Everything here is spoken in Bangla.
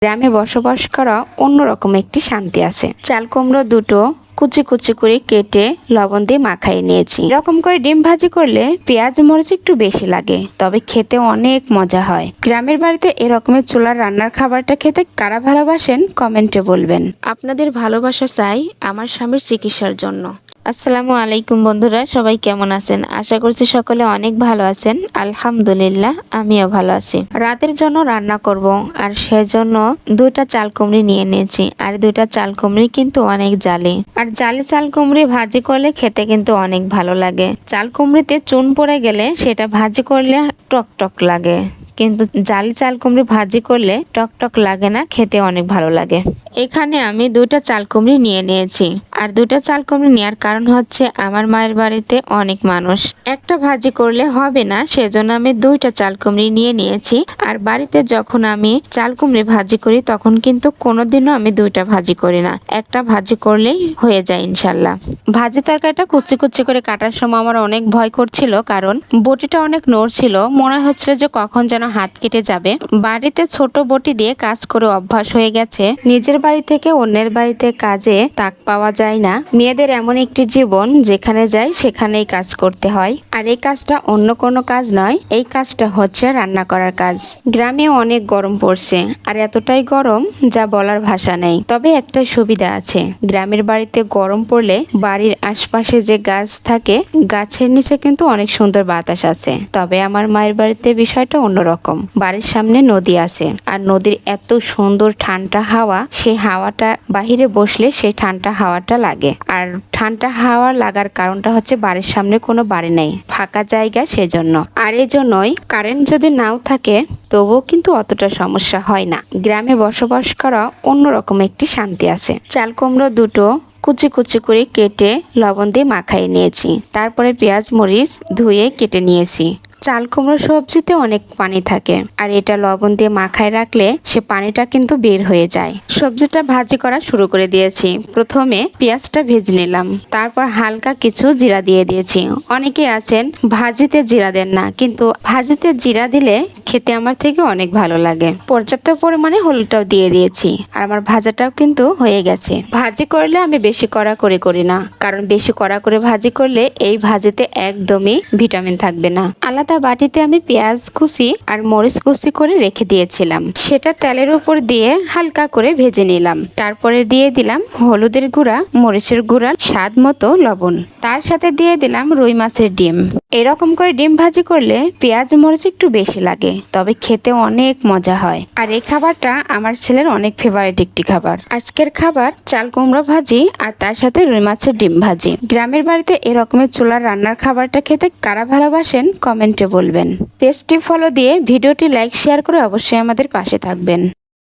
গ্রামে বসবাস করা অন্যরকম একটি শান্তি আছে। চাল কুমড়ো দুটো কুচি কুচি করে কেটে লবণ দিয়ে মাখাই নিয়েছি। এরকম করে ডিম ভাজি করলে পেঁয়াজ মরিচ একটু বেশি লাগে, তবে খেতে অনেক মজা হয়। গ্রামের বাড়িতে এরকমের চুলার রান্নার খাবারটা খেতে কারা ভালোবাসেন কমেন্টে বলবেন। আপনাদের ভালোবাসা চাই আমার স্বামীর চিকিৎসার জন্য। আসসালামু আলাইকুম বন্ধুরা, সবাই কেমন আছেন? আশা করছি সকলে অনেক ভালো আছেন। আলহামদুলিল্লাহ, আমিও ভালো আছি। রাতের জন্য রান্না করব, আর সেজন্য দুইটা চাল কুমড়ি নিয়ে নিয়েছি। আর দুইটা চাল কুমড়ি কিন্তু অনেক জালি, আর জালি চাল কুমড়ি ভাজি করলে খেতে কিন্তু অনেক ভালো লাগে। চাল কুমড়িতে চুন পড়ে গেলে সেটা ভাজি করলে টক টক লাগে, কিন্তু জালি চাল কুমড়ি ভাজি করলে টক টক লাগে না, খেতে অনেক ভালো লাগে। এখানে আমি দুইটা চাল কুমড়ি নিয়ে নিয়েছি। আর দুইটা চাল কুমড়ি নেওয়ার কারণ হচ্ছে আমার মায়ের বাড়িতে অনেক মানুষ, একটা ভাজি করলে হবে না, সেজন্য আমি দুইটা চাল কুমড়ি নিয়ে নিয়েছি। আর বাড়িতে যখন আমি চাল কুমড়ি ভাজি করি তখন কিন্তু কোনোদিনও আমি দুইটা ভাজি করি না, একটা ভাজি করলেই হয়ে যায় ইনশাল্লাহ। ভাজি তরকারিটা কুচি কুচি করে কাটার সময় আমার অনেক ভয় করছিল, কারণ বটিটা অনেক নড়ছিল, মনে হচ্ছিল যে কখন যেন হাত কেটে যাবে। বাড়িতে ছোট বটি দিয়ে কাজ করে অভ্যাস হয়ে গেছে। নিজের বাড়ি থেকে অন্যের বাড়িতে কাজে তাক পাওয়া যায় না। মেয়েদের এমন একটি জীবন, যেখানে যাই সেখানেই কাজ করতে হয়। আর এই কাজটা অন্য কোনো কাজ নয়, এই কাজটা হচ্ছে রান্না করার কাজ। গ্রামে অনেক গরম পড়ছে, আর এতটাই গরম যা বলার ভাষা নেই। তবে একটা সুবিধা আছে, গ্রামের বাড়িতে গরম পড়লে বাড়ির আশপাশে যে গাছ থাকে, গাছের নিচে কিন্তু অনেক সুন্দর বাতাস আছে। তবে আমার মায়ের বাড়িতে বিষয়টা অন্যরকম। বাড়ির সামনে নদী আছে, আর নদীর এত সুন্দর ঠান্ডা হাওয়া, সেই হাওয়াটা বাহিরে বসলে সেই ঠান্ডা হাওয়াটা লাগে। আর ঠান্ডা হাওয়া লাগার কারণটা হচ্ছে বাড়ির সামনে কোনো বাড়ি নেই, ফাঁকা জায়গা, সেজন্য। আর এই জন্যই কারেন্ট যদি নাও থাকে তবুও কিন্তু অতটা সমস্যা হয় না। গ্রামে বসবাস করা অন্যরকম একটি শান্তি আছে। চাল কুমড়ো দুটো কুচি কুচি করে কেটে লবণ দিয়ে মাখাই নিয়েছি। তারপরে পেঁয়াজ মরিচ ধুয়ে কেটে নিয়েছি। চাল কুমড়ো সবজিতে অনেক পানি থাকে, আর এটা লবণ দিয়ে মাখায় রাখলে সে পানিটা কিন্তু বের হয়ে যায়। সবজিটা ভাজি করা শুরু করে দিয়েছি। প্রথমে পেঁয়াজটা ভেজে নিলাম, তারপর হালকা কিছু জিরা দিয়ে দিয়েছি। অনেকে আছেন ভাজিতে জিরা দেন না, কিন্তু ভাজিতে জিরা দিলে খেতে আমার থেকে অনেক ভালো লাগে। পর্যাপ্ত পরিমাণে হলুদটাও দিয়ে দিয়েছি, আর আমার ভাজাটাও কিন্তু হয়ে গেছে। ভাজি করলে আমি বেশি কড়া করে করি না, কারণ বেশি কড়া করে ভাজি করলে এই ভাজিতে একদমই ভিটামিন থাকবে না। আলাদা বাটিতে আমি পেঁয়াজ কুচি আর মরিচ কুচি করে রেখে দিয়েছিলাম, সেটা তেলের উপর দিয়ে হালকা করে ভেজে নিলাম। তারপরে দিয়ে দিলাম হলুদের গুঁড়া, মরিচের গুঁড়া, স্বাদ মতো লবণ। তার সাথে দিয়ে দিলাম রুই মাছের ডিম। এরকম করে ডিম ভাজি করলে পেঁয়াজ মরিচ একটু বেশি লাগে, তবে খেতে অনেক মজা হয়। আর এই খাবারটা আমার ছেলের অনেক ফেভারিট একটি খাবার। আজকের খাবার চাল কুমড়ো ভাজি, আর তার সাথে রুই মাছের ডিম ভাজি। গ্রামের বাড়িতে এরকমের চুলার রান্নার খাবারটা খেতে কারা ভালোবাসেন কমেন্টে বলবেন। পেজটি ফলো দিয়ে ভিডিওটি লাইক শেয়ার করে অবশ্যই আমাদের পাশে থাকবেন।